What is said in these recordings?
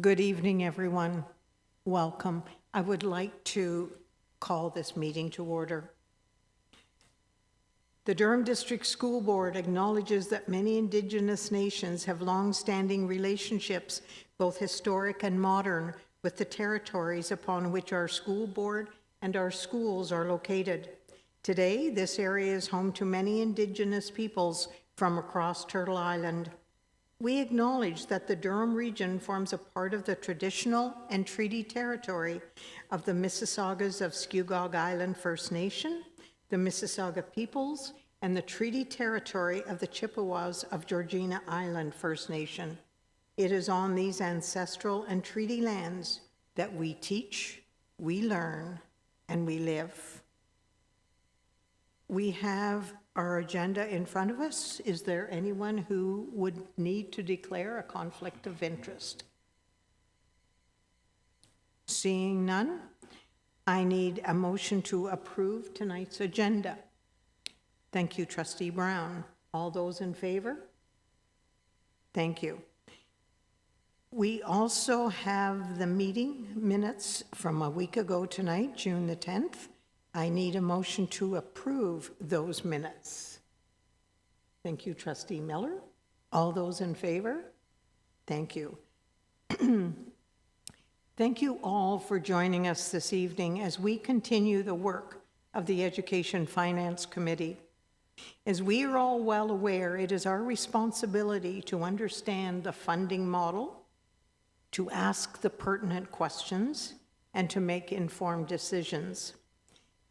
Good evening, everyone. Welcome. I would like to call this meeting to order. The Durham District School Board acknowledges that many Indigenous nations have long-standing relationships, both historic and modern, with the territories upon which our school board and our schools are located. Today, this area is home to many Indigenous peoples from across Turtle Island. We acknowledge that the Durham region forms a part of the traditional and treaty territory of the Mississaugas of Scugog Island First Nation, the Mississauga peoples, and the treaty territory of the Chippewas of Georgina Island First Nation. It is on these ancestral and treaty lands that we teach, we learn, and we live. We have our agenda in front of us. Is there anyone who would need to declare a conflict of interest? Seeing none, I need a motion to approve tonight's agenda. Thank you, Trustee Brown. All those in favor? Thank you. We also have the meeting minutes from a week ago tonight, June the 10th. I need a motion to approve those minutes. Thank you, Trustee Miller. All those in favor? Thank you. Thank you all for joining us this evening as we continue the work of the Education Finance Committee. As we are all well aware, it is our responsibility to understand the funding model, to ask the pertinent questions, and to make informed decisions.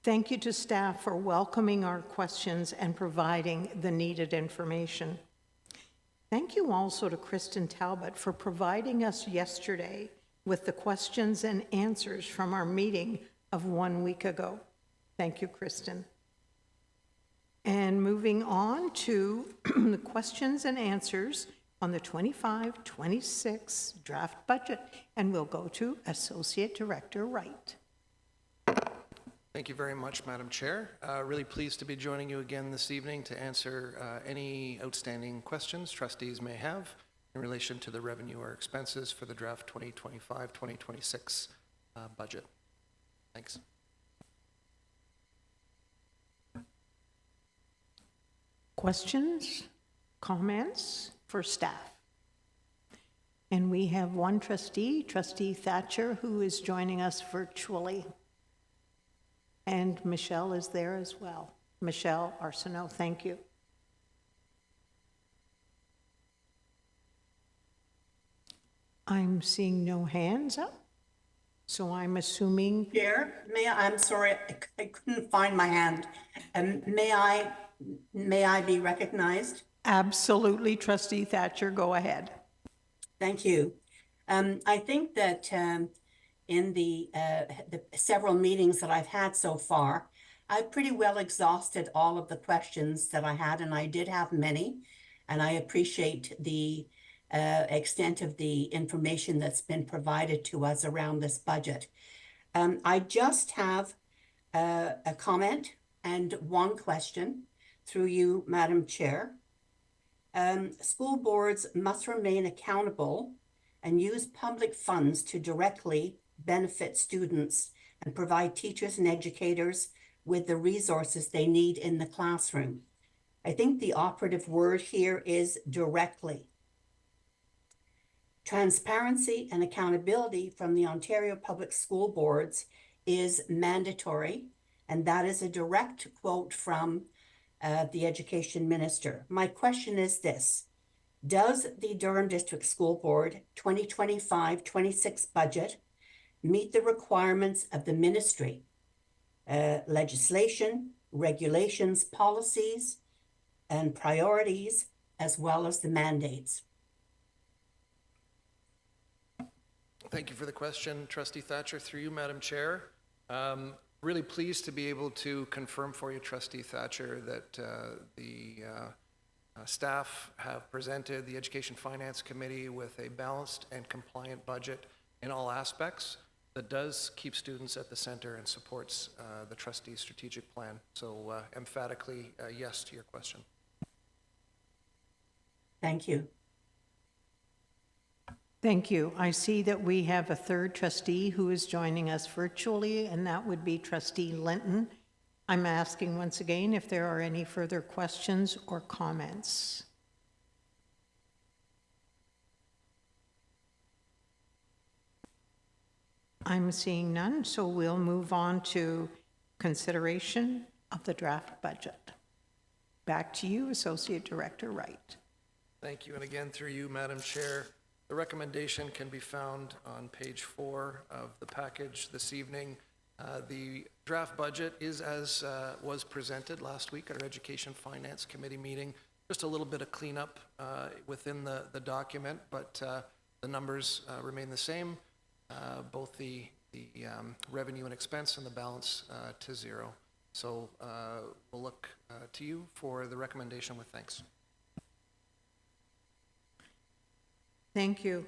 Thank you to staff for welcoming our questions and providing the needed information. Thank you also to Kristen Talbot for providing us yesterday with the questions and answers from our meeting of 1 week ago. Thank you, Kristen. And moving on to the questions and answers on the 25-26 draft budget, and we'll go to Associate Director Wright. Thank you very much, Madam Chair. Really pleased to be joining you again this evening to answer any outstanding questions trustees may have in relation to the revenue or expenses for the draft 2025-2026 budget. Thanks. Questions, comments for staff? And we have one trustee, Trustee Thatcher, who is joining us virtually. And Michelle is there as well. Michelle Arsenault, thank you. I'm seeing no hands up, so I'm assuming... Chair, I'm sorry, I couldn't find my hand. May I be recognized? Absolutely, Trustee Thatcher, go ahead. Thank you. I think that in the several meetings that I've had so far, I've pretty well exhausted all of the questions that I had, and I did have many, and I appreciate the extent of the information that's been provided to us around this budget. I just have a comment and one question through you, Madam Chair. School boards must remain accountable and use public funds to directly benefit students and provide teachers and educators with the resources they need in the classroom. I think the operative word here is directly. Transparency and accountability from the Ontario Public School Boards is mandatory, and that is a direct quote from the Education Minister. My question is this: does the Durham District School Board 2025-26 budget meet the requirements of the ministry, legislation, regulations, policies, and priorities, as well as the mandates? Thank you for the question, Trustee Thatcher. Through you, Madam Chair. Really pleased to be able to confirm for you, Trustee Thatcher, that the staff have presented the Education Finance Committee with a balanced and compliant budget in all aspects that does keep students at the center and supports the trustee's strategic plan. So emphatically, yes to your question. Thank you. Thank you. I see that we have a third trustee who is joining us virtually, and that would be Trustee Linton. I'm asking once again if there are any further questions or comments. I'm seeing none, so we'll move on to consideration of the draft budget. Back to you, Associate Director Wright. Thank you, and again, through you, Madam Chair, the recommendation can be found on page 4 of the package this evening. The draft budget is as was presented last week at our Education Finance Committee meeting. Just a little bit of cleanup within the document, but the numbers remain the same, both the revenue and expense and the balance to zero. So we'll look to you for the recommendation with thanks. Thank you.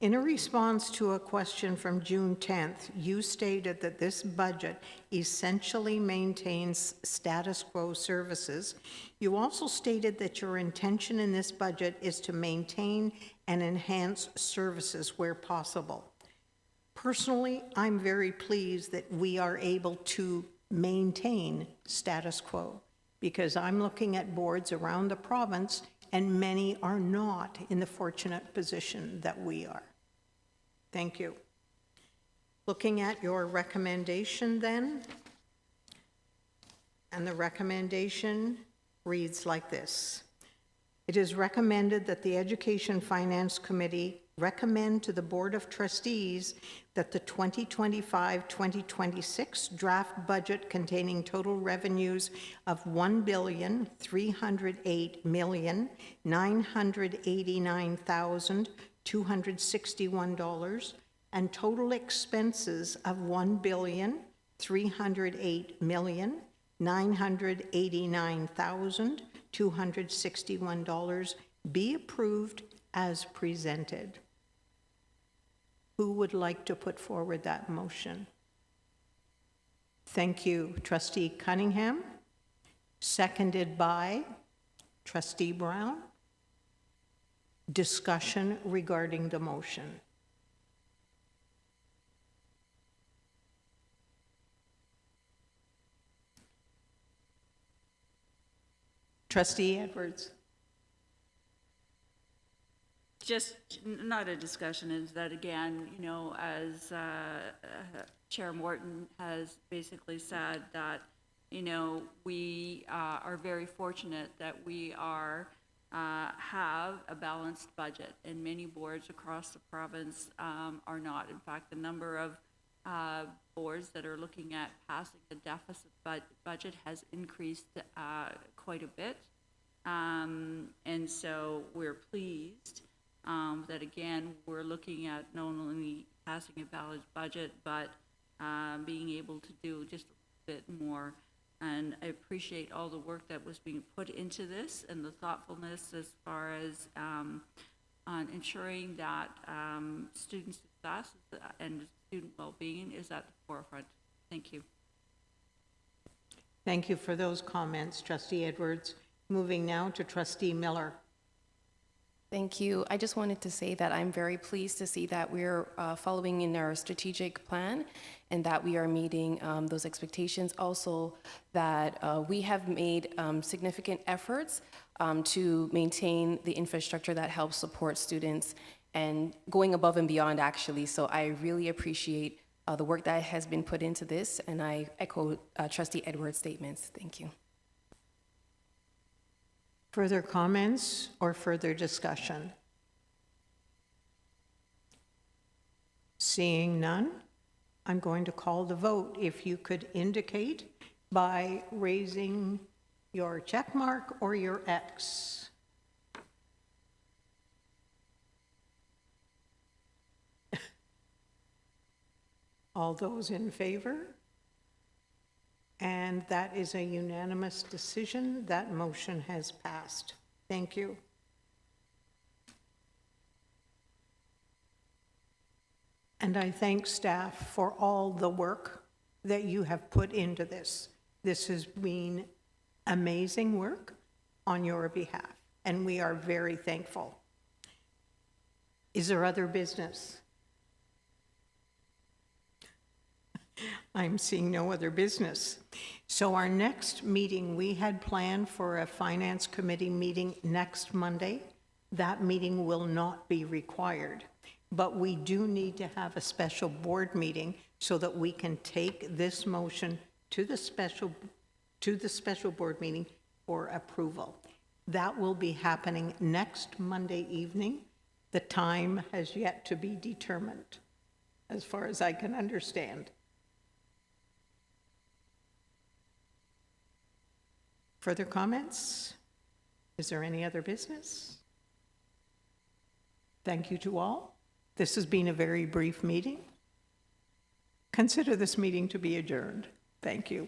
In a response to a question from June 10th, you stated that this budget essentially maintains status quo services. You also stated that your intention in this budget is to maintain and enhance services where possible. Personally, I'm very pleased that we are able to maintain status quo, because I'm looking at boards around the province and many are not in the fortunate position that we are. Thank you. Looking at your recommendation then, and the recommendation reads like this. It is recommended that the Education Finance Committee recommend to the Board of Trustees that the 2025-2026 draft budget containing total revenues of $1,308,989,261 and total expenses of $1,308,989,261 be approved as presented. Who would like to put forward that motion? Thank you, Trustee Cunningham. Seconded by Trustee Brown. Discussion regarding the motion. Trustee Edwards. Just not a discussion, is that again, you know, as Chair Morton has basically said that, you know, we are very fortunate that we have a balanced budget, and many boards across the province are not. In fact, the number of boards that are looking at passing the deficit budget has increased quite a bit, and so we're pleased that again, we're looking at not only passing a balanced budget, but being able to do just a bit more. And I appreciate all the work that was being put into this and the thoughtfulness as far as on ensuring that student success and student well-being is at the forefront. Thank you. Thank you for those comments, Trustee Edwards. Moving now to Trustee Miller. Thank you. I just wanted to say that I'm very pleased to see that we're following in our strategic plan and that we are meeting those expectations. Also, that we have made significant efforts to maintain the infrastructure that helps support students and going above and beyond, actually. So I really appreciate the work that has been put into this, and I echo Trustee Edwards' statements. Thank you. Further comments or further discussion? Seeing none, I'm going to call the vote. If you could indicate by raising your check mark or your X. All those in favor? And that is a unanimous decision. That motion has passed. Thank you. And I thank staff for all the work that you have put into this. This has been amazing work on your behalf, and we are very thankful. Is there other business? I'm seeing no other business. So our next meeting, we had planned for a Finance Committee meeting next Monday. That meeting will not be required, but we do need to have a special board meeting so that we can take this motion to the special board meeting for approval. That will be happening next Monday evening. The time has yet to be determined, as far as I can understand. Further comments? Is there any other business? Thank you to all. This has been a very brief meeting. Consider this meeting to be adjourned. Thank you.